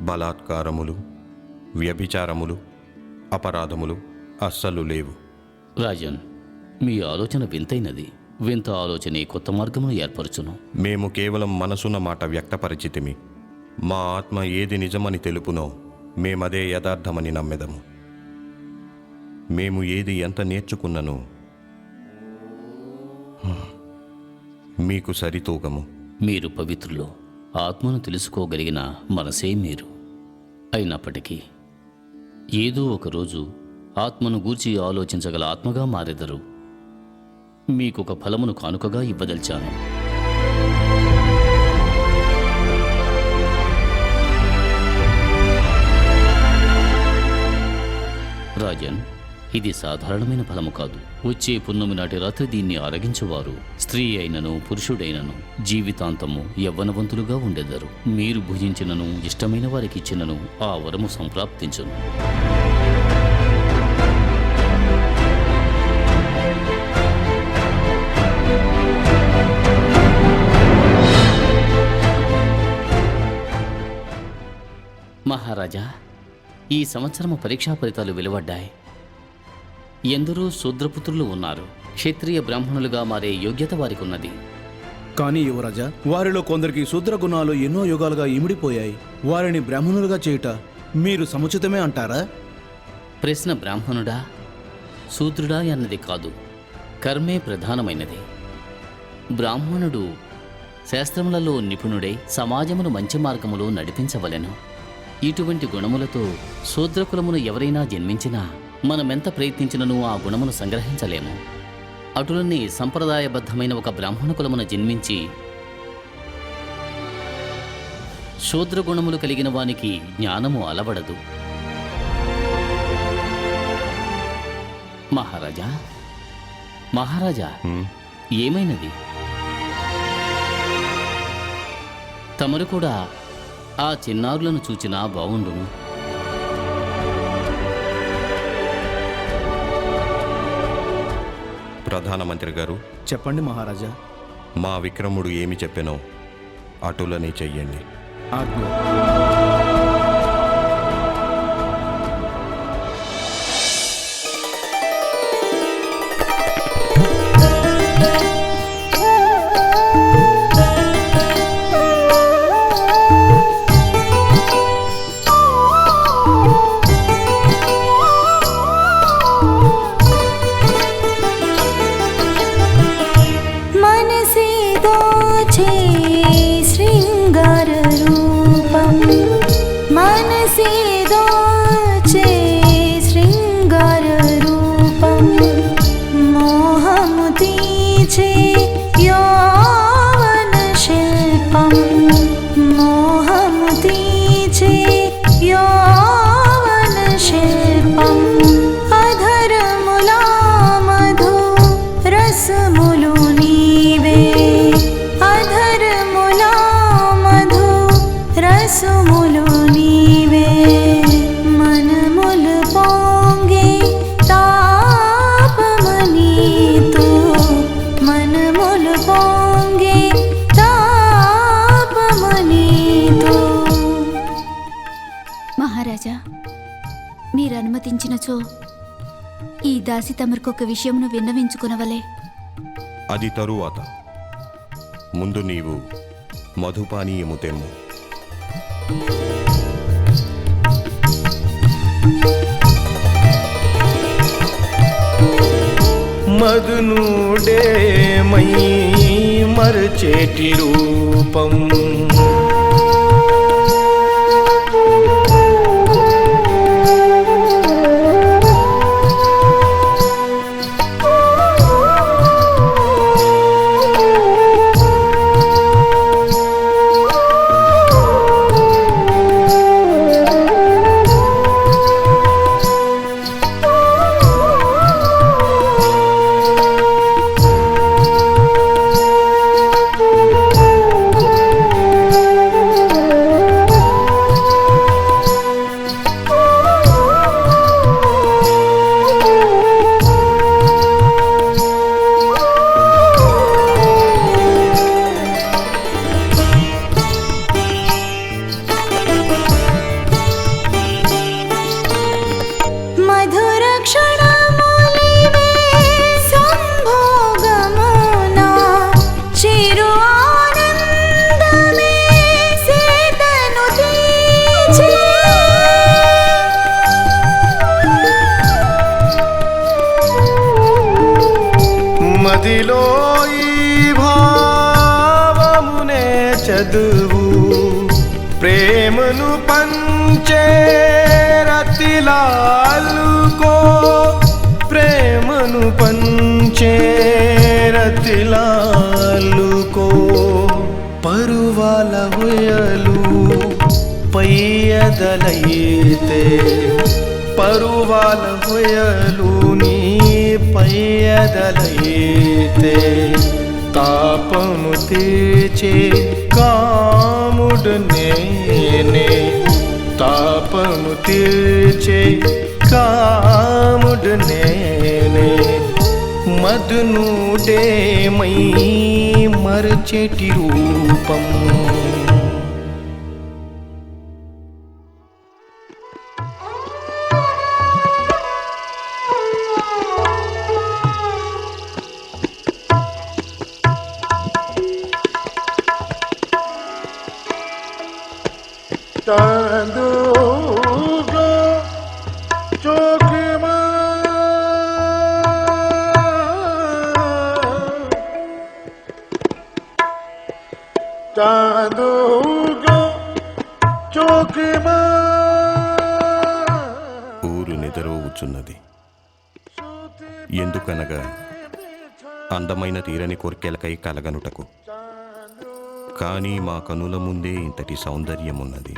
బలాత్కారములు, వ్యభిచారములు, అపరాధములు అస్సలు లేవు. రాజన్, మీ ఆలోచన వింతైనది. వింత ఆలోచనే కొత్త మార్గమును ఏర్పరచును. మేము కేవలం మనసున్న మాట వ్యక్తపరిచితిమి. మా ఆత్మ ఏది నిజమని తెలుపునో మేమదే యథార్థమని నమ్మెదము. మేము ఏది ఎంత నేర్చుకున్ననో మీకు సరితూగము. మీరు పవిత్రులు, ఆత్మను తెలుసుకోగలిగిన మనసే మీరు. అయినప్పటికీ ఏదో ఒకరోజు ఆత్మను గూర్చి ఆలోచించగల ఆత్మగా మారెదరు. మీకొక ఫలమును కానుకగా ఇవ్వదలిచాను. రాజన్, ఇది సాధారణమైన ఫలము కాదు. వచ్చే పున్నమి నాటి రాత్రి దీన్ని ఆరగించువారు స్త్రీ అయినను పురుషుడైనను జీవితాంతము యవ్వనవంతులుగా ఉండెదరు. మీరు భుజించినను ఇష్టమైన వారికి ఇచ్చినను ఆ వరము సంప్రాప్తించును. మహారాజా, ఈ సంవత్సరము పరీక్షా ఫలితాలు వెలువడ్డాయి. ఎందరో శూద్రపుత్రులు ఉన్నారు. క్షత్రియ బ్రాహ్మణులుగా మారే యోగ్యత వారికి ఉన్నది. కానీ యువరాజా, వారిలో కొందరికి శూద్ర గుణాలు ఎన్నో యుగాలుగా ఇమిడిపోయాయి. వారిని బ్రాహ్మణులుగా చేయుట మీరు సముచితమే అంటారా? ప్రశ్న బ్రాహ్మణుడా శూద్రుడా అన్నది కాదు, కర్మే ప్రధానమైనది. బ్రాహ్మణుడు శాస్త్రములలో నిపుణుడై సమాజమును మంచి మార్గములో నడిపించవలెను. ఇటువంటి గుణములతో శూద్రకులమును ఎవరైనా జన్మించినా మనమెంత ప్రయత్నించినను ఆ గుణమును సంగ్రహించలేము. అటులనే సంప్రదాయబద్ధమైన ఒక బ్రాహ్మణ కులమున జన్మించి శూద్రగుణములు కలిగిన వానికి జ్ఞానము అలవడదు. మహారాజా ఏమైనది? తమరు కూడా ఆ చిన్నారులను చూచినా బావుండును. ప్రధానమంత్రి గారు, చెప్పండి మహారాజా. మా విక్రముడు ఏమి చెప్పెనో అటులనే చెయ్యండి. ఆజ్ఞ. నయనములు పొంగే తాపము నీతో. మహారాజా, మీరు అనుమతించినచో ఈ దాసి తమరికొక విషయమును విన్నవించుకునవలే. అది తరువాత ముందు నీవు మధుపానీయము తెమ్ము. మధునుడే మై మరచేటి రూపం, మధుర క్షణములివే సంభోగమున చిరు ఆనందమే సేదను తీర్చే. మదిలో ఈ భావమునే చదువు, ప్రేమను పంచే రతిలాలుకో, ప్రేమను పంచే రతిలాలుకో. పరువాల హుయలు పయ్యదలైతే, పరువాల హుయలు నీ పయ్యదలైతే, తాపము తీర్చే కాముడు నేనే, తాపము తీర్చే కాముడు నేనే. మధునుడే మై మరచెటి రూపం. ఊరు నిద్రవుచున్నది. ఎందుకనగా అందమైన తీరని కోర్కెలకై కలగనుటకు. కానీ మా కనుల ముందే ఇంతటి సౌందర్యమున్నది.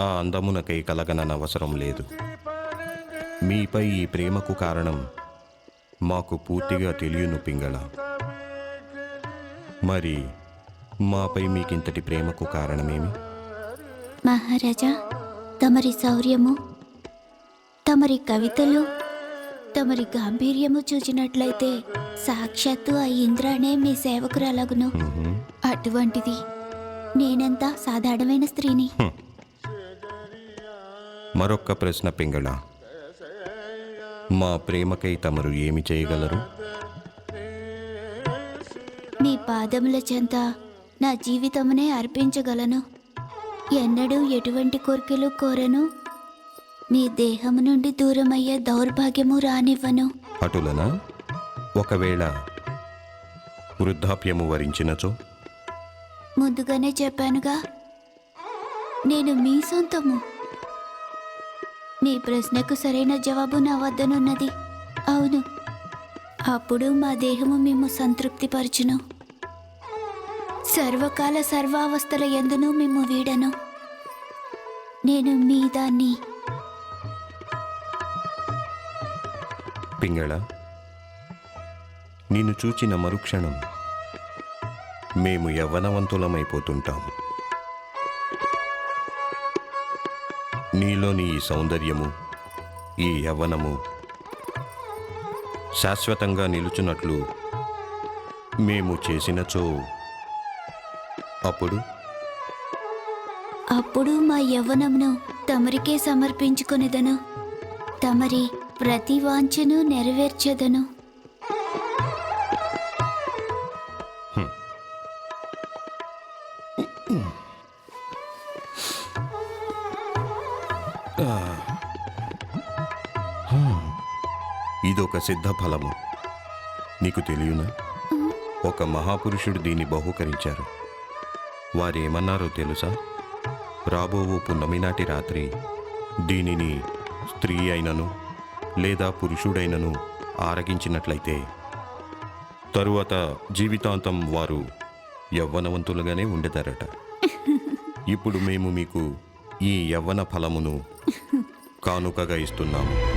ఆ అందమునకై కలగననవసరం లేదు. మీపై ఈ ప్రేమకు కారణం మాకు పూర్తిగా తెలియను పింగళ. మరి మాపై మీకింతటి ప్రేమకు కారణమేమి? మహారాజా, తమరి శౌర్యము, తమరి కవితలు, తమరి గాంభీర్యము చూచినట్లయితే సాక్షాత్తు ఆ ఇంద్రానే మీ సేవకురాలగును. అటువంటిది నేనంతా సాధారణమైన స్త్రీని. మరొక్క ప్రశ్న పింగళ, మా ప్రేమకై తమరు ఏమి చేయగలరు? మీ పాదముల చెంత నా జీవితమునే అర్పించగలను. ఎన్నడూ ఎటువంటి కోరికలు కోరను. మీ దేహము నుండి దూరమయ్యే దౌర్భాగ్యము రానివ్వను. అటులనా? ఒకవేళ వృద్ధాప్యము వరించినచో? ముందుగానే చెప్పానుగా, నేను మీ సొంతము. మీ ప్రశ్నకు సరైన జవాబు నా వద్దనున్నది. అవును, అప్పుడు మా దేహము మేము సంతృప్తిపరచును. సర్వకాల సర్వావస్థల యందును మేము వీడను. నేను మీ దాన్ని. పింగళ, నిన్ను చూచిన మరుక్షణం మేము యవ్వనవంతులమైపోతుంటాము. నీలోని ఈ సౌందర్యము, ఈ యవ్వనము శాశ్వతంగా నిలుచున్నట్లు మేము చేసినచో అప్పుడు అప్పుడు మా యవ్వనమును తమరికే సమర్పించుకొనిదను, తమరి ప్రతి వాంఛను నెరవేర్చెదను. ఇదొక సిద్ధ ఫలము. నీకు తెలియనా? ఒక మహాపురుషుడు దీన్ని బహూకరించారు. వారేమన్నారో తెలుసా? రాబోవు పున్నమి నాటి రాత్రి దీనిని స్త్రీ అయినను లేదా పురుషుడైనను ఆరగించినట్లయితే తరువాత జీవితాంతం వారు యవ్వనవంతులుగానే ఉండేదారట. ఇప్పుడు మేము మీకు ఈ యవ్వన ఫలమును కానుకగా ఇస్తున్నాము.